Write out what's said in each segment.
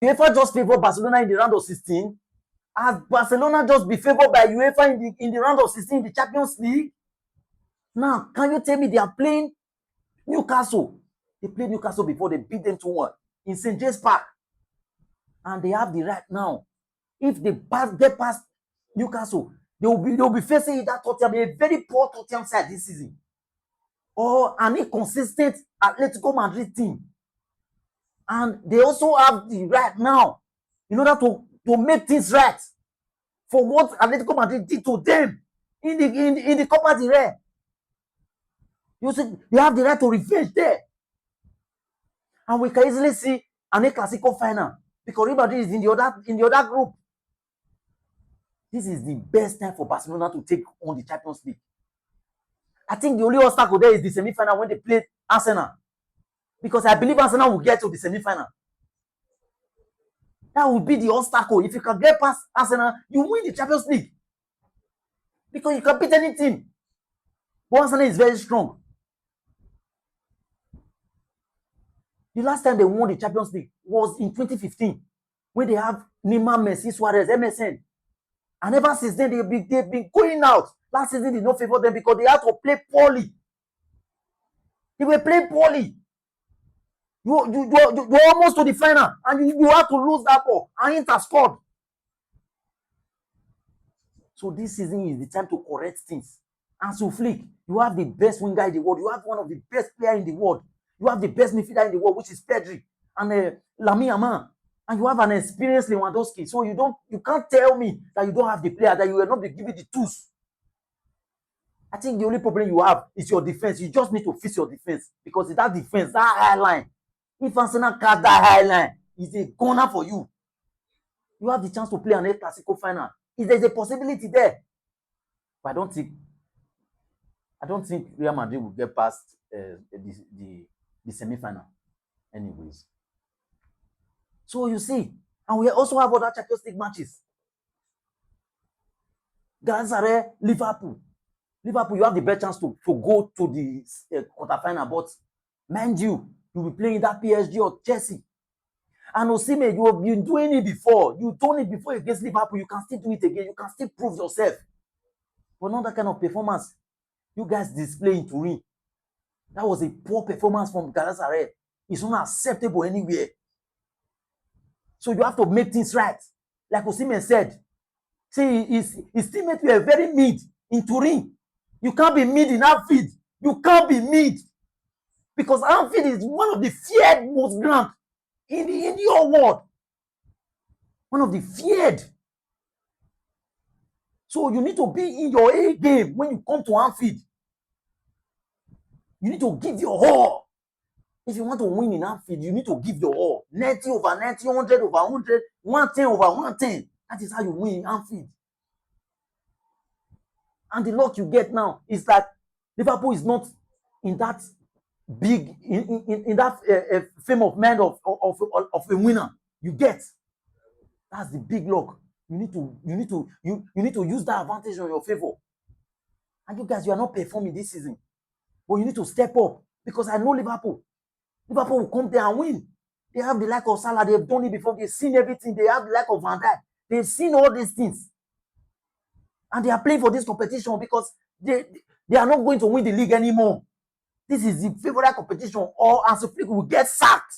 UEFA just favored Barcelona in the round of 16. Has Barcelona just be favored by UEFA in the round of 16 in the Champions League? Now, can you tell me they are playing Newcastle? They played Newcastle before, they beat them 2-1 in St. James Park. And they have the right now. If they get past Newcastle, they'll be facing that Tottenham, a very poor Tottenham side this season, or an inconsistent Atletico Madrid team. And they also have the right now in order to make things right for what Atletico Madrid did to them in the Copa del Rey. You see, they have the right to revenge there. And we can easily see an El Clasico final because Real Madrid is in the other group. This is the best time for Barcelona to take on the Champions League. I think the only obstacle there is the semi-final when they play Arsenal. Because I believe Arsenal will get to the semi-final. That will be the obstacle. If you can get past Arsenal, you win the Champions League. Because you can beat any team. But Arsenal is very strong. The last time they won the Champions League was in 2015. When they have Neymar, Messi, Suarez, MSN. And ever since then, they've been going out. Last season did not favor them because they had to play poorly. They were playing poorly. You're almost to the final, and you have to lose that ball. And Inter scored. So this season is the time to correct things. Hansi Flick, you have the best winger in the world. You have one of the best players in the world. You have the best midfielder in the world, which is Pedri and Lamine Yamal. And you have an experienced Lewandowski. So you can't tell me that you don't have the player, that you will not be given the tools. I think the only problem you have is your defense. You just need to fix your defense. Because that defense, that high line, if Arsenal cut that high line, it's a corner for you. You have the chance to play an El Clasico final. If there's a possibility there. But I don't think Real Madrid will get past the semi-final. Anyways. So you see, and we also have other Champions League matches. Galatasaray, Liverpool. Liverpool, you have the best chance to go to the quarterfinal, but mind you, you'll be playing that PSG or Chelsea. And Osimhen, you have been doing it before. You've done it before against Liverpool. You can still do it again. You can still prove yourself. But not that kind of performance you guys display in Turin. That was a poor performance from Galatasaray. It's unacceptable anywhere. So you have to make things right. Like Osimhen said. See, his teammates were very mid in Turin. You can't be mid in Anfield. You can't be mid. Because Anfield is one of the feared most ground in the whole world. One of the feared. So you need to be in your A game when you come to Anfield. You need to give your all. If you want to win in Anfield, you need to give your all. 90 over 90, 100 over 100, 110 over 110. That is how you win in Anfield. And the luck you get now is that Liverpool is not in that big, in that fame of man of a winner. You get. That's the big luck. You need to use that advantage in your favor. And you guys, you are not performing this season. But you need to step up. Because I know Liverpool. Liverpool will come there and win. They have the like of Salah. They've done it before. They've seen everything. They have the like of Van Dijk. They've seen all these things. And they are playing for this competition because they are not going to win the league anymore. This is the favorite competition, or Hansi Flick will get sacked.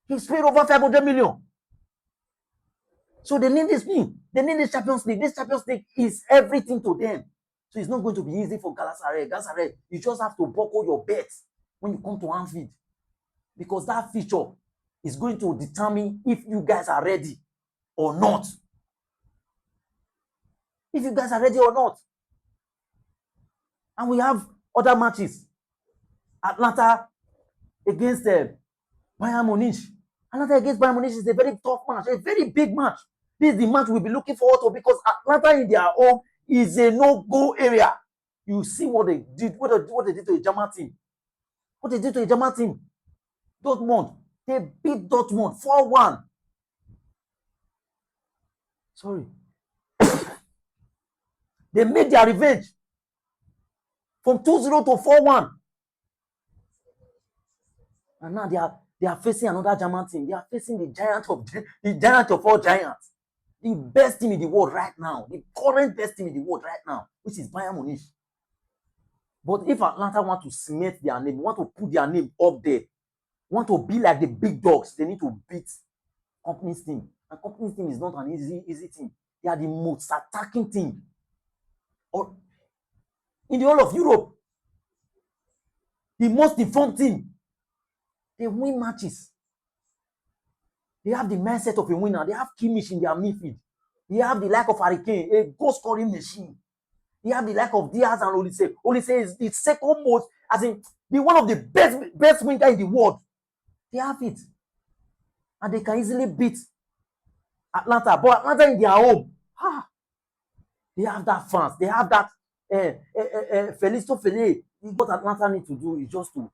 He's paid over 500 million. So they need this thing. They need this Champions League. This Champions League is everything to them. So it's not going to be easy for Galatasaray. Galatasaray, you just have to buckle your bets when you come to Anfield. Because that feature is going to determine if you guys are ready or not. If you guys are ready or not. And we have other matches. Atlanta against Bayern Munich. Atlanta against Bayern Munich is a very tough match, a very big match. This is the match we'll be looking forward to because Atlanta in their home is a no-go area. You see what they did, what they did to a German team. What they did to a German team. Dortmund. They beat Dortmund 4-1. Sorry. They made their revenge from 2-0 to 4-1. And now They are facing another German team. They are facing the giant of all giants. The best team in the world right now. The current best team in the world right now, which is Bayern Munich. But if Atlanta want to cement their name, want to put their name up there, want to be like the big dogs, they need to beat Company's team. And Company's team is not an easy team. They are the most attacking team in the whole of Europe. The most informed team. They win matches. They have the mindset of a winner. They have Kimmich in their midfield. They have the like of Harry Kane, a goal-scoring machine. They have the like of Diaz and Olise. Olise is the second most, as in the one of the best winger in the world. They have it. And they can easily beat Atlanta. But Atlanta in their home, they have that fans. They have that Felisto Fele. What Atlanta need to do is just to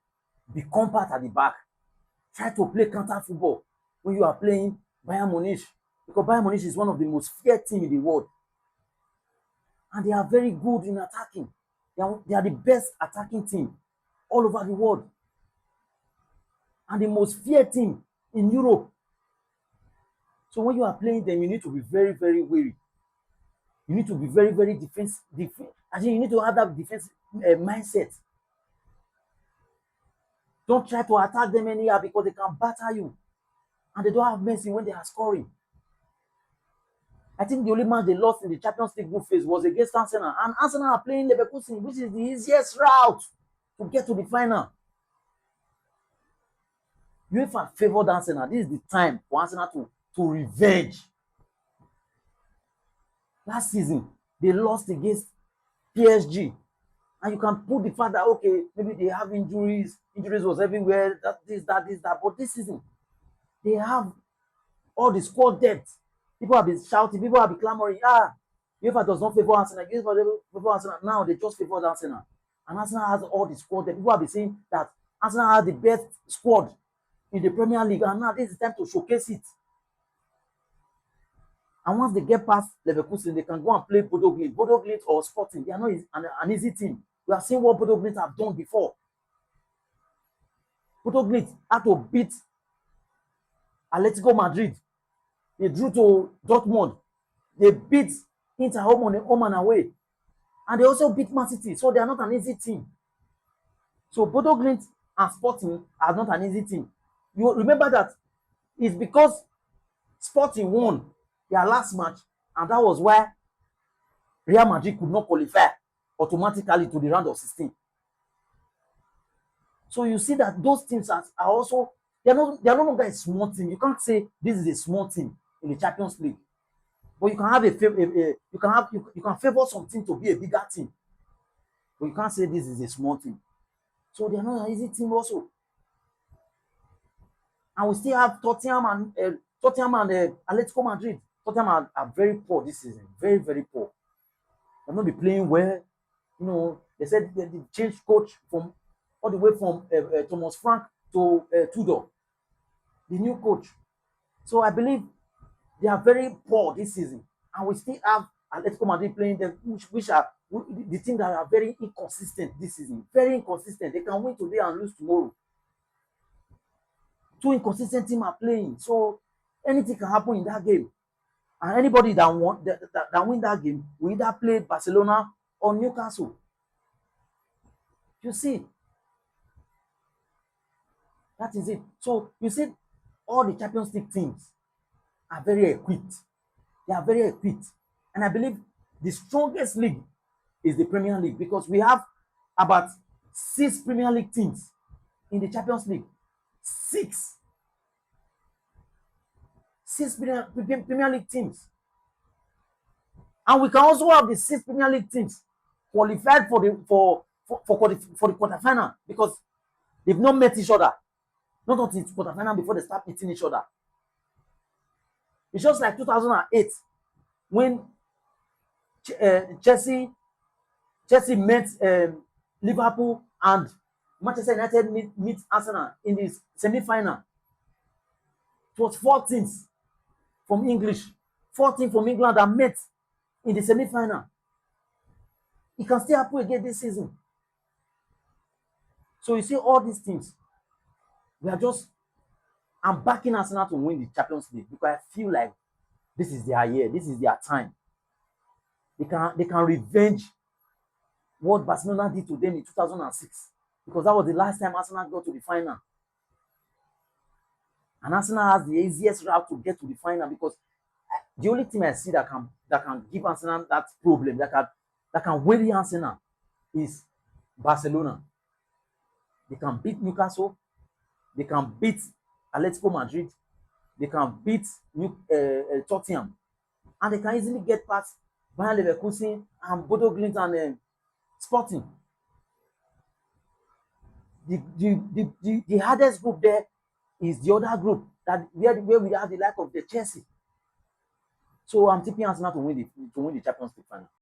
be compact at the back. Try to play counter football when you are playing Bayern Munich. Because Bayern Munich is one of the most feared teams in the world. And they are very good in attacking. They are the best attacking team all over the world. And the most feared team in Europe. So when you are playing them, you need to be very, very wary. You need to be very, very defensive. I think you need to have that defensive mindset. Don't try to attack them anyhow because they can batter you. And they don't have mercy when they are scoring. I think the only match they lost in the Champions League group phase was against Arsenal. And Arsenal are playing Leverkusen, which is the easiest route to get to the final. UEFA favored Arsenal. This is the time for Arsenal to revenge. Last season, they lost against PSG. And you can put the fact that, okay, maybe they have injuries. Injuries was everywhere. This. But this season, they have all the squad depth. People have been shouting. People have been clamoring. UEFA does not favor Arsenal. UEFA favor Arsenal. Now they just favor Arsenal. And Arsenal has all the squad depth. People have been saying that Arsenal has the best squad in the Premier League. And now this is the time to showcase it. And once they get past Leverkusen, they can go and play Bodo Glimt. Bodo Glimt or Sporting, they are not an easy team. We have seen what Bodo Glimt have done before. Bodo Glimt had to beat Atletico Madrid. They drew to Dortmund. They beat Inter home and away. And they also beat Man City. So they are not an easy team. So Bodo Glimt and Sporting are not an easy team. You remember that it's because Sporting won their last match, and that was why Real Madrid could not qualify automatically to the round of 16. So you see that those teams are also, they are no longer a small team. You can't say this is a small team in the Champions League, but you can have you can favor something to be a bigger team, but you can't say this is a small team. So they are not an easy team also. And we still have Tottenham and Atletico Madrid. Tottenham are very poor this season. Very, very poor. They'll not be playing well. You know, they said they changed coach from all the way from Thomas Frank to Tudor, the new coach. So I believe they are very poor this season. And we still have Atletico Madrid playing them, which are the team that are very inconsistent this season. Very inconsistent. They can win today and lose tomorrow. Two inconsistent teams are playing. So anything can happen in that game. And anybody that win that game will either play Barcelona or Newcastle. You see, that is it. So you see, all the Champions League teams are very equipped. They are very equipped. And I believe the strongest league is the Premier League because we have about 6 Premier League teams in the Champions League. 6 Premier League teams. And we can also have the 6 Premier League teams qualified for the quarterfinal because they've not met each other. Not until the quarterfinal before they start meeting each other. It's just like 2008 when Chelsea met Liverpool and Manchester United meet Arsenal in the semi-final. It was 4 teams from England that met in the semi-final. It can still happen again this season. So you see all these things. We are just I'm backing Arsenal to win the Champions League because I feel like this is their year, this is their time. They can revenge what Barcelona did to them in 2006 because that was the last time Arsenal got to the final. And Arsenal has the easiest route to get to the final because the only team I see that can give Arsenal that problem, that can worry Arsenal is Barcelona. They can beat Newcastle, they can beat Atletico Madrid, they can beat Tottenham, and they can easily get past Bayern Leverkusen and Bodo Glimt and Sporting. The hardest group there is the other group that where we have the lack of the Chelsea. So I'm tipping Arsenal to win the Champions League final.